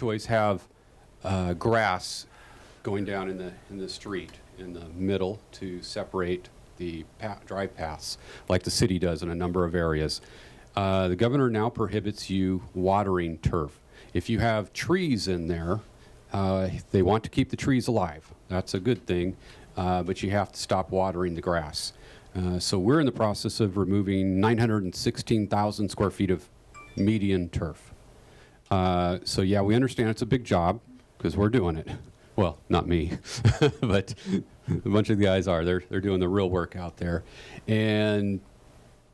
HOAs have grass going down in the street in the middle to separate the drive paths, like the city does in a number of areas. The governor now prohibits you watering turf. If you have trees in there, they want to keep the trees alive. That's a good thing, but you have to stop watering the grass. So we're in the process of removing 916,000 square feet of median turf. So yeah, we understand it's a big job because we're doing it. Well, not me, but a bunch of the guys are. They're doing the real work out there. And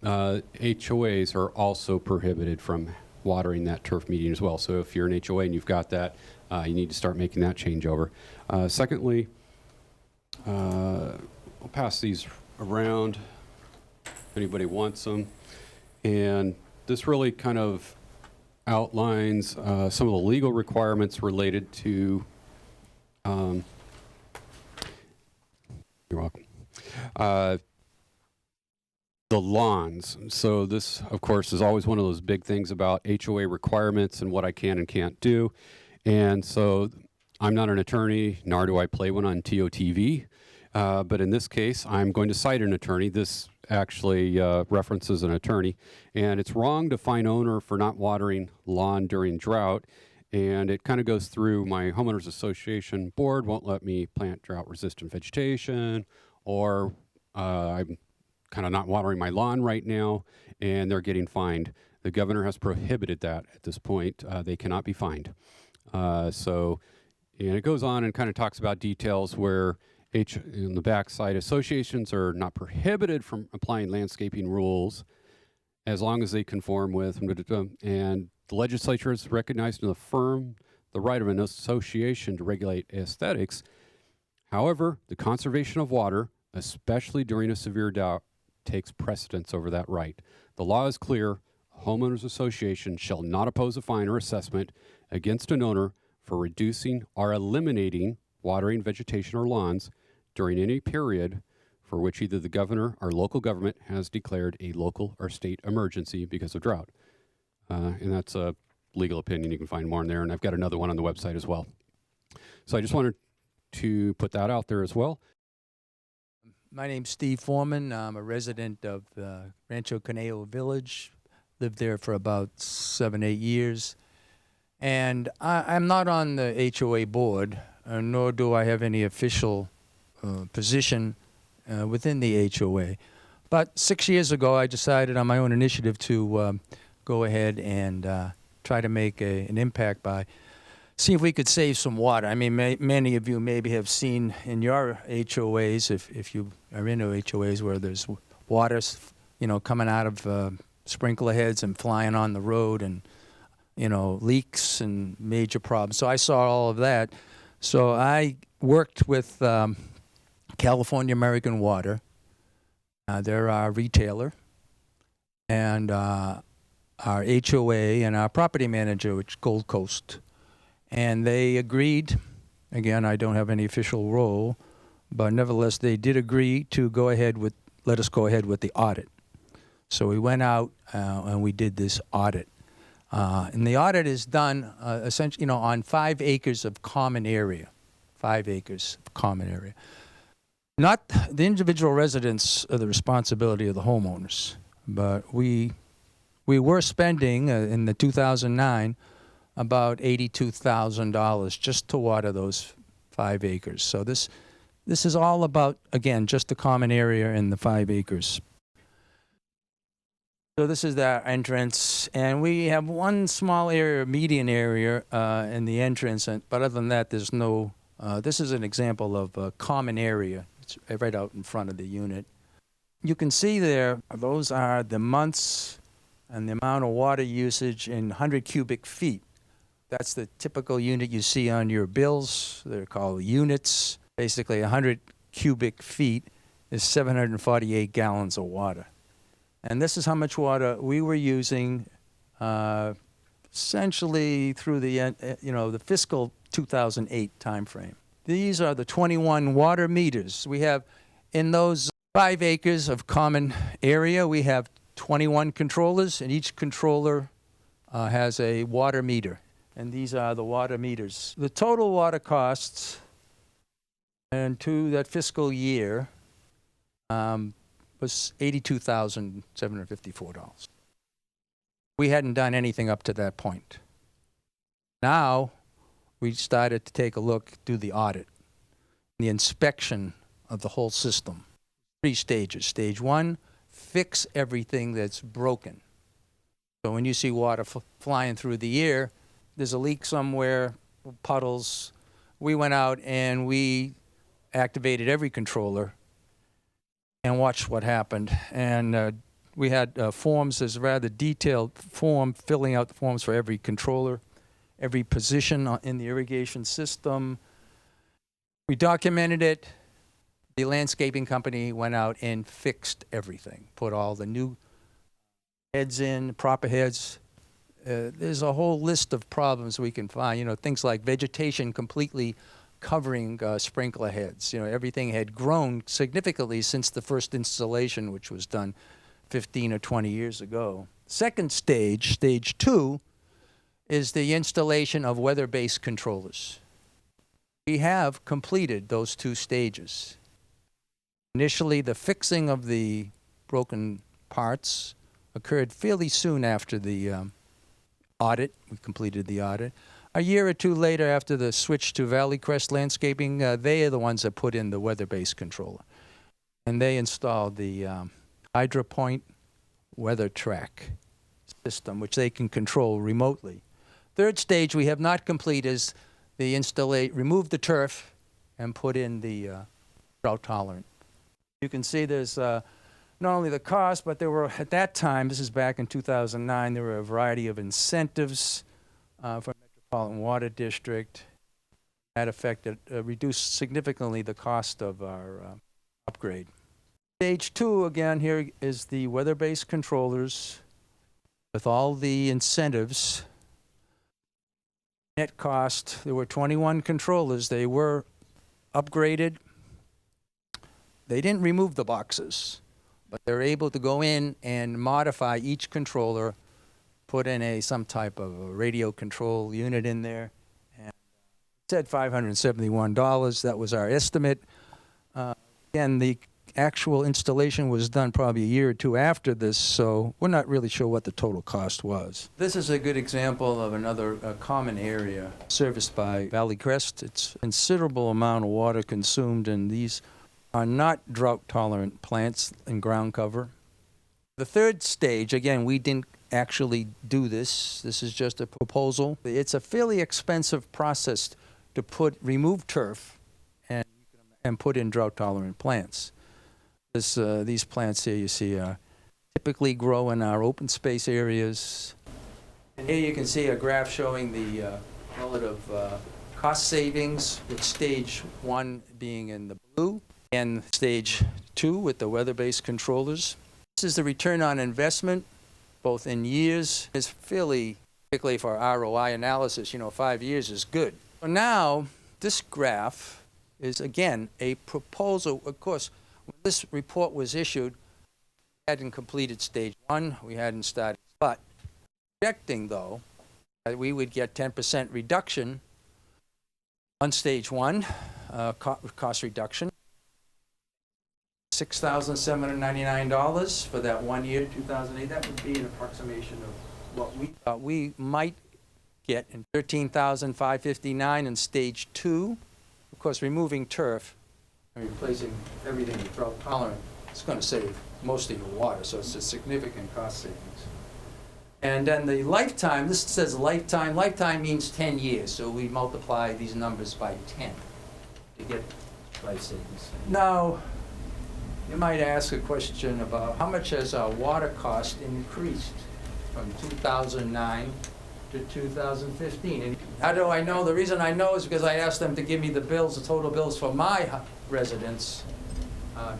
HOAs are also prohibited from watering that turf median as well. So if you're an HOA and you've got that, you need to start making that changeover. Secondly, we'll pass these around if anybody wants them. And this really kind of outlines some of the legal requirements related to you're welcome. The lawns. So this, of course, is always one of those big things about HOA requirements and what I can and can't do. And so I'm not an attorney, nor do I play one on TOTV. But in this case, I'm going to cite an attorney. This actually references an attorney. And it's wrong to fine owner for not watering lawn during drought. And it kind of goes through my homeowners association board won't let me plant drought resistant vegetation, or I'm kind of not watering my lawn right now and they're getting fined. The governor has prohibited that at this point. They cannot be fined. And it goes on and kind of talks about details where in the backside, associations are not prohibited from applying landscaping rules as long as they conform with, and the legislature has recognized and affirmed the right of an association to regulate aesthetics. However, the conservation of water, especially during a severe drought, takes precedence over that right. The law is clear. A homeowners association shall not oppose a fine or assessment against an owner for reducing or eliminating watering vegetation or lawns during any period for which either the governor or local government has declared a local or state emergency because of drought. And that's a legal opinion. You can find more in there, and I've got another one on the website as well. So I just wanted to put that out there as well. My name's Steve Foreman. I'm a resident of Rancho Conejo Village. Lived there for about 7-8 years. And I'm not on the HOA board, nor do I have any official position within the HOA. But 6 years ago, I decided on my own initiative to go ahead and try to make an impact by see if we could save some water. I mean, many of you maybe have seen in your HOAs, if you are into HOAs, where there's water, coming out of sprinkler heads and flying on the road, and leaks and major problems. So I saw all of that. So I worked with California American Water. They're our retailer, and our HOA and our property manager, which is Gold Coast. And they agreed, again, I don't have any official role, but nevertheless, they did agree to let us go ahead with the audit. So we went out and we did this audit. And the audit is done essentially, on 5 acres of common area. 5 acres of common area. Not the individual residents are the responsibility of the homeowners, but we were spending in the 2009 about $82,000 just to water those 5 acres. So this is all about, again, just the common area and the 5 acres. So this is the entrance, and we have one small area, median area in the entrance, but other than that, there's no, this is an example of a common area. It's right out in front of the unit. You can see there, those are the months and the amount of water usage in 100 cubic feet. That's the typical unit you see on your bills. They're called units. Basically, 100 cubic feet is 748 gallons of water. And this is how much water we were using essentially through the fiscal 2008 timeframe. These are the 21 water meters. We have, in those 5 acres of common area, we have 21 controllers, and each controller has a water meter. and these are the water meters. The total water costs and to that fiscal year was $82,754. We hadn't done anything up to that point. Now, we started to take a look, do the audit, the inspection of the whole system. 3 stages. Stage 1, fix everything that's broken. So when you see water flying through the air, there's a leak somewhere, puddles. We went out and we activated every controller and watched what happened. And we had forms, there's a rather detailed form, filling out the forms for every controller, every position in the irrigation system. We documented it. The landscaping company went out and fixed everything, put all the new heads in, proper heads. There's a whole list of problems we can find, you know, things like vegetation completely covering sprinkler heads. You know, everything had grown significantly since the first installation, which was done 15 or 20 years ago. Second stage, stage 2, is the installation of weather-based controllers. We have completed those 2 stages. Initially, the fixing of the broken parts occurred fairly soon after the audit. We completed the audit. A year or 2 later, after the switch to Valley Crest Landscaping, they are the ones that put in the weather-based controller. And they installed the HydroPoint weather track system, which they can control remotely. Third stage we have not completed is the remove the turf and put in the drought tolerant. You can see there's not only the cost, but there were, at that time, this is back in 2009, there were a variety of incentives for Metropolitan Water District. That affected, reduced significantly the cost of our upgrade. Stage 2, again, here is the weather-based controllers with all the incentives. Net cost, there were 21 controllers. They were upgraded. They didn't remove the boxes, but they're able to go in and modify each controller, put in some type of a radio control unit in there. And it said $571. That was our estimate. Again, the actual installation was done probably a year or 2 after this, so we're not really sure what the total cost was. This is a good example of another common area serviced by Valley Crest. It's a considerable amount of water consumed, and these are not drought-tolerant plants in ground cover. The third stage, again, we didn't actually do this. This is just a proposal. It's a fairly expensive process to remove turf and put in drought-tolerant plants. These plants here you see typically grow in our open space areas. And here you can see a graph showing the relative cost savings, with stage 1 being in the blue and stage 2 with the weather-based controllers. This is the return on investment, both in years. It's fairly, particularly for ROI analysis, 5 years is good. So now, this graph is, again, a proposal. Of course, when this report was issued, we hadn't completed stage 1, we hadn't started, but projecting, though, that we would get 10% reduction on stage 1, cost reduction, $6,799 for that 1 year, 2008. That would be an approximation of what we thought we might get in $13,559 in stage 2. Of course, removing turf and replacing everything with drought tolerant, it's going to save most of your water, so it's a significant cost savings. And then the lifetime, this says lifetime. Lifetime means 10 years, so we multiply these numbers by 10 to get life savings. Now, you might ask a question about how much has our water cost increased from 2009 to 2015. And how do I know? The reason I know is because I asked them to give me the bills, the total bills for my residents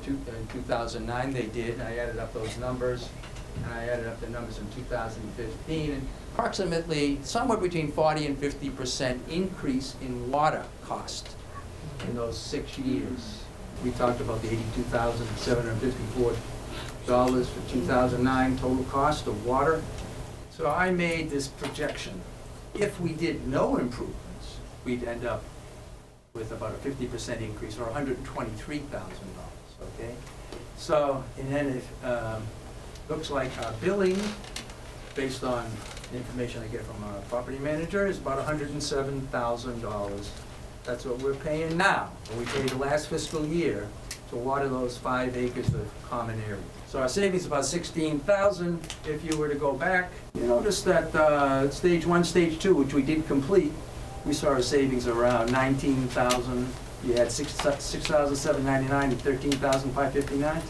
in 2009. They did. I added up those numbers, and I added up the numbers in 2015. And approximately somewhere between 40 and 50% increase in water cost in those 6 years. We talked about the $82,754 for 2009 total cost of water. So I made this projection. If we did no improvements, we'd end up with about a 50% increase, or $123,000, okay? So, and then if, looks like our billing, based on information I get from our property manager, is about $107,000. That's what we're paying now, and we paid last fiscal year to water those 5 acres of common area. So our savings is about $16,000. If you were to go back, you notice that stage 1, stage 2, which we did complete, we saw a savings around $19,000. You had $6,799 and $13,559.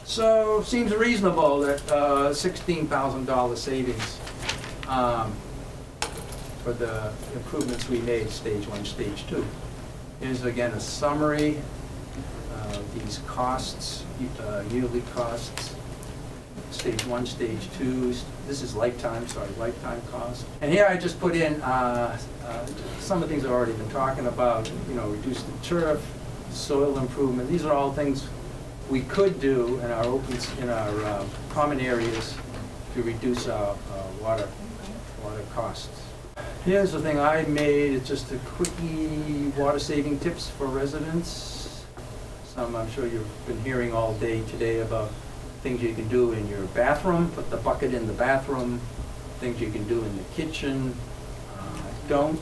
So seems reasonable that $16,000 savings for the improvements we made, stage 1, stage 2. Here's again a summary of these costs, yearly costs. Stage 1, stage 2. This is lifetime cost. And here I just put in some of the things I've already been talking about. You know, reduce the turf, soil improvement. These are all things we could do in our common areas to reduce our water costs. Here's the thing I made. It's just a quickie water saving tips for residents. Some I'm sure you've been hearing all day today about things you can do in your bathroom. Put the bucket in the bathroom. Things you can do in the kitchen. Don't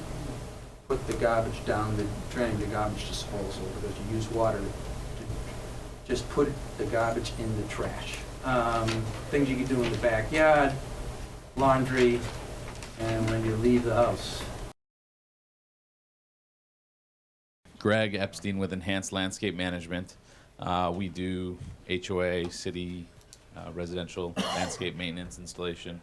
put the garbage down the drain, the garbage disposal, because you use water to just put the garbage in the trash. Things you can do in the backyard, laundry, and when you leave the house. Greg Epstein with Enhanced Landscape Management. We do HOA, city, residential landscape maintenance installation.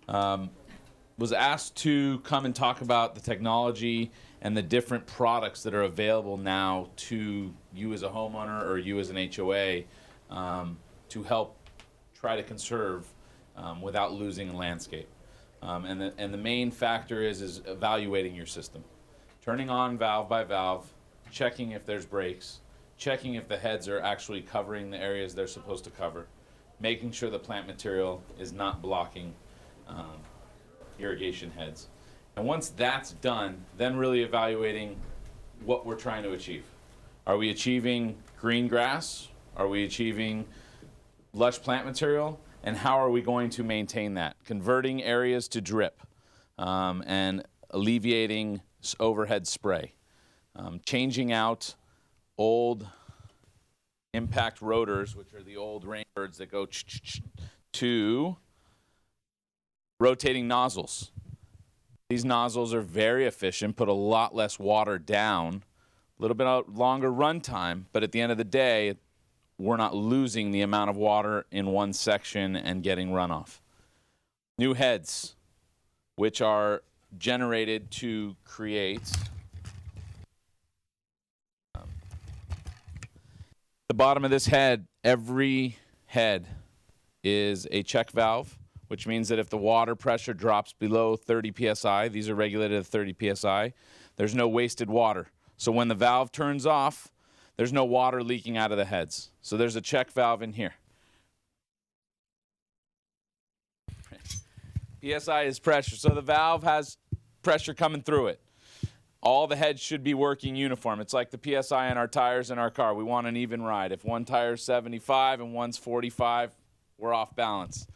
Was asked to come and talk about the technology and the different products that are available now to you as a homeowner or you as an HOA to help try to conserve without losing a landscape. And the main factor is evaluating your system. Turning on valve by valve, checking if there's breaks, checking if the heads are actually covering the areas they're supposed to cover, making sure the plant material is not blocking irrigation heads. And once that's done, then really evaluating what we're trying to achieve. Are we achieving green grass? Are we achieving lush plant material? And how are we going to maintain that? Converting areas to drip and alleviating overhead spray. Changing out old impact rotors, which are the old rainbirds that go to rotating nozzles. These nozzles are very efficient, put a lot less water down, a little bit longer run time, but at the end of the day, we're not losing the amount of water in one section and getting runoff. New heads, which are generated to create the bottom of this head. Every head is a check valve, which means that if the water pressure drops below 30 psi, these are regulated at 30 psi, there's no wasted water. So when the valve turns off, there's no water leaking out of the heads. So there's a check valve in here. PSI is pressure, so the valve has pressure coming through it. All the heads should be working uniform. It's like the PSI in our tires in our car. We want an even ride. If one tire is 75 and one's 45, we're off balance.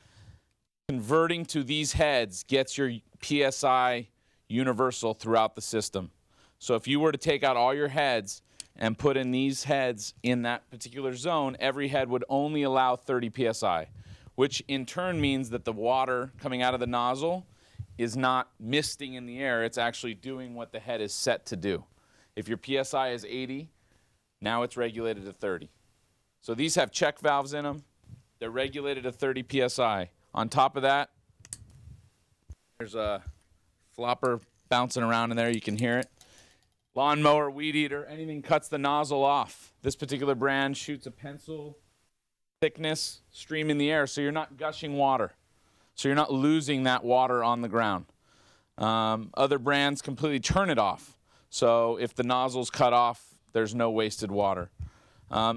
Converting to these heads gets your PSI universal throughout the system. So if you were to take out all your heads and put in these heads in that particular zone, every head would only allow 30 PSI, which in turn means that the water coming out of the nozzle is not misting in the air. It's actually doing what the head is set to do. If your PSI is 80, now it's regulated to 30. So these have check valves in them. They're regulated to 30 PSI. On top of that, there's a flopper bouncing around in there. You can hear it. Lawnmower, weed eater, anything cuts the nozzle off. This particular brand shoots a pencil thickness stream in the air, so you're not gushing water. So you're not losing that water on the ground. Other brands completely turn it off. So if the nozzle's cut off, there's no wasted water.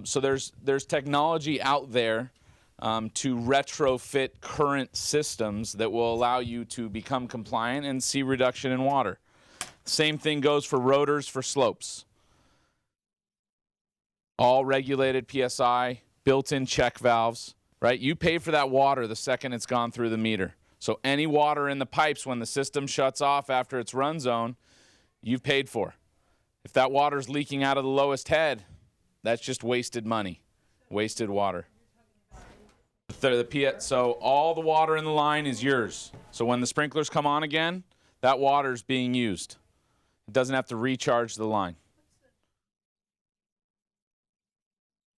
So there's technology out there to retrofit current systems that will allow you to become compliant and see reduction in water. Same thing goes for rotors for slopes. All regulated PSI, built-in check valves, right? You pay for that water the second it's gone through the meter. So any water in the pipes when the system shuts off after its run zone, you've paid for. If that water's leaking out of the lowest head, that's just wasted money, wasted water. So all the water in the line is yours. So when the sprinklers come on again, that water's being used. It doesn't have to recharge the line.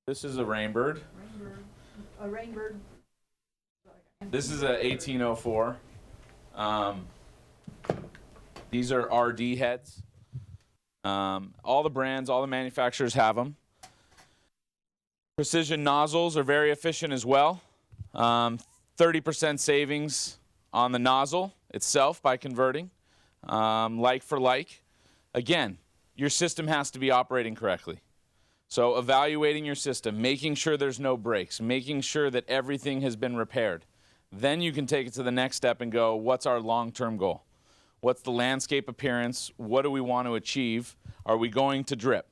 This is a Rainbird. A Rainbird. This is a 1804. These are RD heads. All the brands, all the manufacturers have them. Precision nozzles are very efficient as well. 30% savings on the nozzle itself by converting, like for like. Again, your system has to be operating correctly. So evaluating your system, making sure there's no breaks, making sure that everything has been repaired. Then you can take it to the next step and go, what's our long-term goal? What's the landscape appearance? What do we want to achieve? Are we going to drip?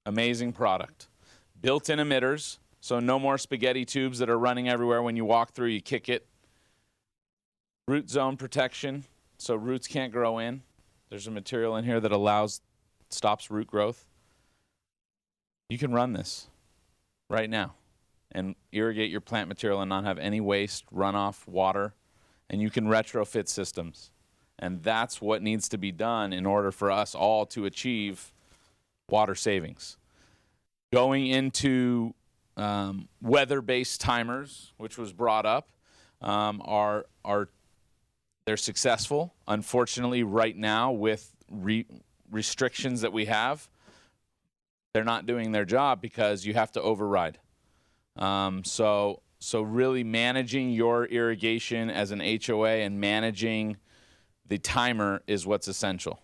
Amazing product. Built-in emitters, so no more spaghetti tubes that are running everywhere. When you walk through, you kick it. Root zone protection, so roots can't grow in. There's a material in here that stops root growth. You can run this right now and irrigate your plant material and not have any waste, runoff, water, and you can retrofit systems. And that's what needs to be done in order for us all to achieve water savings. Going into weather-based timers, which was brought up, they're successful. Unfortunately, right now with restrictions that we have, they're not doing their job because you have to override. So really managing your irrigation as an HOA and managing the timer is what's essential.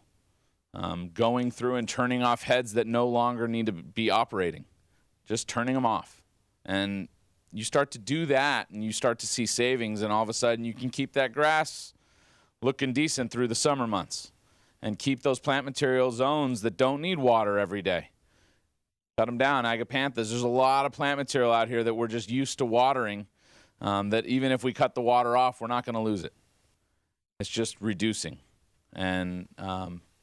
Going through and turning off heads that no longer need to be operating, just turning them off. And you start to do that and you start to see savings, and all of a sudden you can keep that grass looking decent through the summer months and keep those plant material zones that don't need water every day. Cut them down. Agapanthus, there's a lot of plant material out here that we're just used to watering, that even if we cut the water off, we're not going to lose it. It's just reducing. And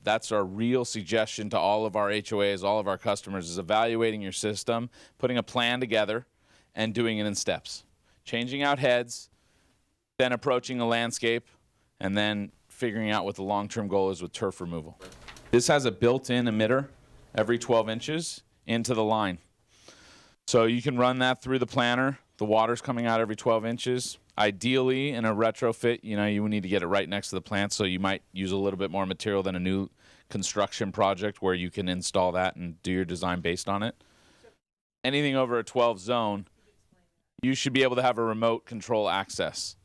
that's our real suggestion to all of our HOAs, all of our customers, is evaluating your system, putting a plan together, and doing it in steps. Changing out heads, then approaching the landscape, and then figuring out what the long-term goal is with turf removal. This has a built-in emitter every 12 inches into the line. So you can run that through the planter. The water's coming out every 12 inches. Ideally, in a retrofit, you need to get it right next to the plant, so you might use a little bit more material than a new construction project where you can install that and do your design based on it. Anything over a 12 zone, you should be able to have a remote control access.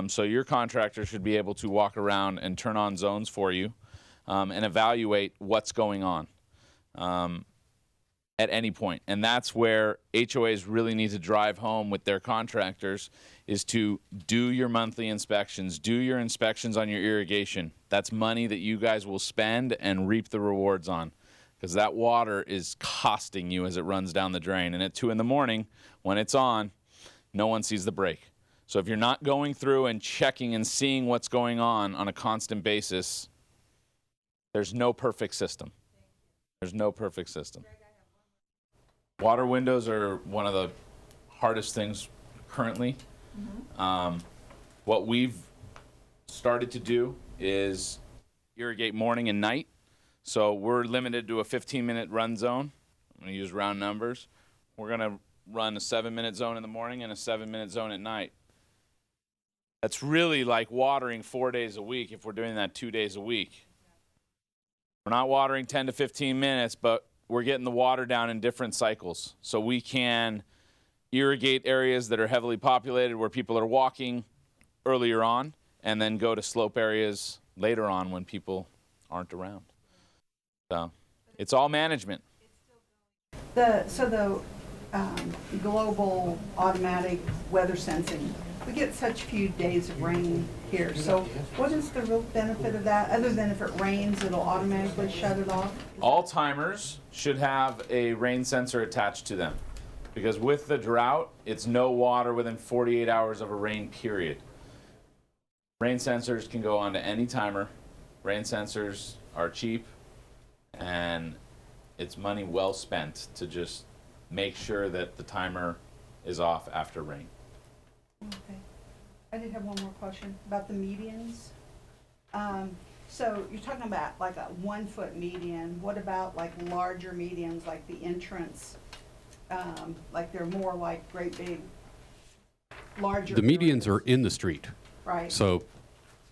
So your contractor should be able to walk around and turn on zones for you, and evaluate what's going on at any point. And that's where HOAs really need to drive home with their contractors, is to do your monthly inspections, do your inspections on your irrigation. That's money that you guys will spend and reap the rewards on, because that water is costing you as it runs down the drain. And at 2 in the morning, when it's on, no one sees the break. So if you're not going through and checking and seeing what's going on a constant basis, there's no perfect system. There's no perfect system. Water windows are one of the hardest things currently. What we've started to do is irrigate morning and night. So we're limited to a 15-minute run zone. I'm going to use round numbers. We're going to run a 7-minute zone in the morning and a 7-minute zone at night. That's really like watering 4 days a week if we're doing that 2 days a week. We're not watering 10 to 15 minutes, but we're getting the water down in different cycles. So we can irrigate areas that are heavily populated where people are walking earlier on, and then go to slope areas later on when people aren't around. So it's all management. So global automatic weather sensing. We get such few days of rain here, so what is the real benefit of that, other than if it rains, it'll automatically shut it off? All timers should have a rain sensor attached to them, because with the drought, it's no water within 48 hours of a rain period. Rain sensors can go onto any timer. Rain sensors are cheap, and it's money well spent to just make sure that the timer is off after rain. Okay. I did have one more question about the medians. So you're talking about like a 1 foot median. What about like larger medians, like the entrance? Like they're more like great big, larger. The medians areas, are in the street. right. So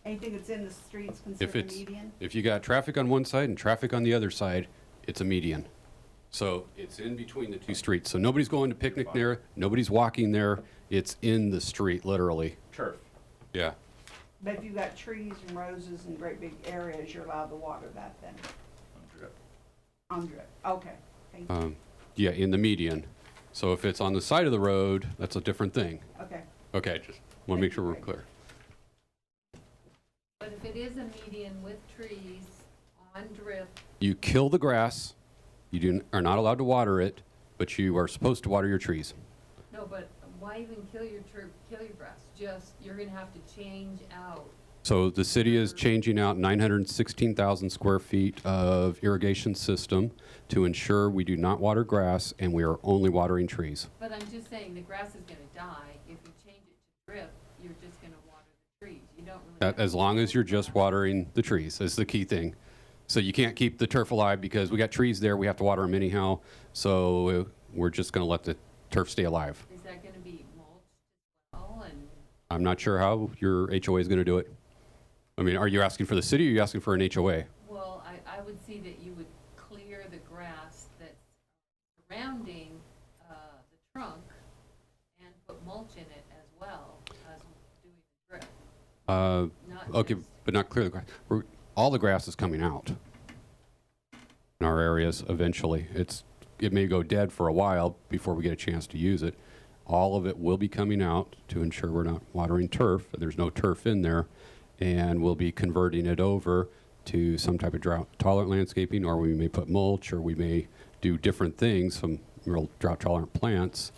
Anything that's in the streets if considered a it's, median? if you got traffic on one side and traffic on the other side, it's a median. So it's in between the two streets. So nobody's going to picnic there, nobody's walking there. It's in the street, literally. Turf. Yeah. But if you've got trees and roses and great big areas, you're allowed to water that then? On drip, okay. Thank you. Yeah, in the median. So if it's on the side of the road, that's a different thing. Okay. Okay, just want to make sure we're clear. But if it is a median with trees on drip, You kill the grass, are not allowed to water it, but you are supposed to water your trees. no, but why even kill your grass? Just, you're gonna have to change out. So the city is changing out 916,000 square feet of irrigation system to ensure we do not water grass and we are only watering trees. But I'm just saying, the grass is gonna die. If you change it to drip, you're just gonna water the trees. You don't really. have As to long as kill you're the just grass. watering the trees is the key thing. So you can't keep the turf alive because we got trees there, we have to water them anyhow. So we're just going to let the turf stay alive. Is that gonna be mulched as well? And I'm not sure how your HOA is going to do it. I mean, are you asking for the city or are you asking for an HOA? well, I would see that you would clear the grass that's surrounding the trunk and put mulch in it as well as doing the drip. Not Okay, just- but not clear the grass. All the grass is coming out in our areas eventually. It may go dead for a while before we get a chance to use it. All of it will be coming out to ensure we're not watering turf. There's no turf in there. And we'll be converting it over to some type of drought tolerant landscaping, or we may put mulch, or we may do different things, some real drought tolerant plants,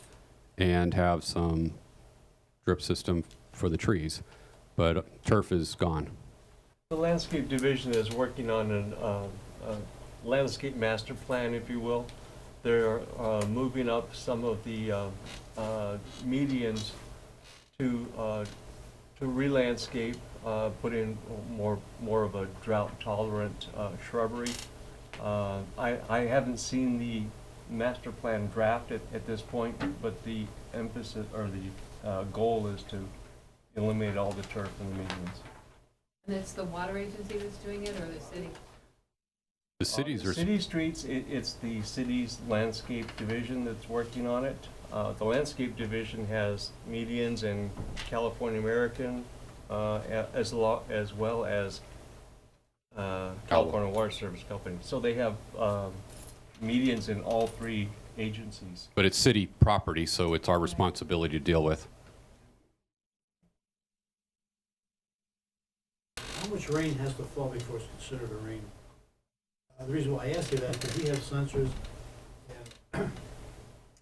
and have some drip system for the trees. But turf is gone. The landscape division is working on a landscape master plan, if you will. They're moving up some of the medians to re-landscape, put in more of a drought-tolerant shrubbery. I haven't seen the master plan draft at this point, but the emphasis or the goal is to eliminate all the turf in the medians. And it's the water agency that's doing it, or the city? The cities are. City streets, it's the city's landscape division that's working on it. The landscape division has medians and California American, as well as California Water Service Company. So they have medians in all three agencies. But it's city property, so it's our responsibility to deal with. How much rain has to fall before it's considered a rain? The reason why I ask you that is because we have sensors, and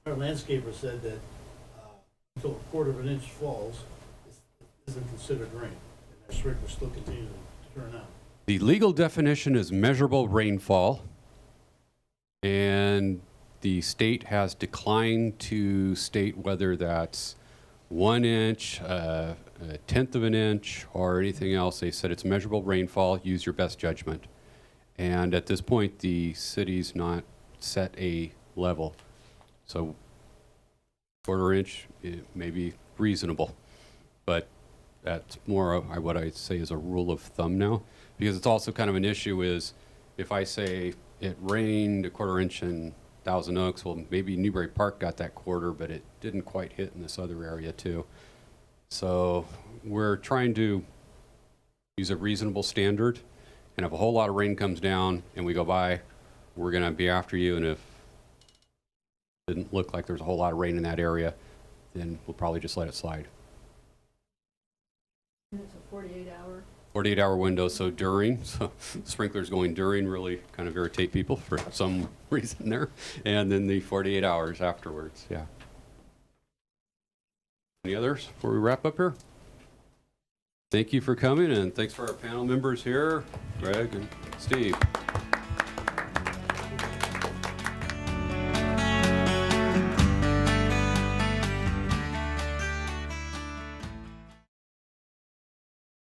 our landscaper said that until a quarter of an inch falls, it isn't considered rain, and our sprinklers still continue to turn out. The legal definition is measurable rainfall, and the state has declined to state whether that's 1 inch, a tenth of an inch, or anything else. They said it's measurable rainfall, use your best judgment. And at this point, the city's not set a level. So quarter inch may be reasonable, but that's more of what I say is a rule of thumb now, because it's also kind of an issue is if I say it rained a quarter inch in Thousand Oaks, well, maybe Newbury Park got that quarter, but it didn't quite hit in this other area too. So we're trying to use a reasonable standard, and if a whole lot of rain comes down and we go by, we're going to be after you, and if didn't look like there's a whole lot of rain in that area, then we'll probably just let it slide. And it's a 48-hour. 48-hour window, so during, so sprinklers going during really kind of irritate people for some reason there, and then the 48 hours afterwards, yeah. Any others before we wrap up here? Thank you for coming, and thanks for our panel members here, Greg and Steve.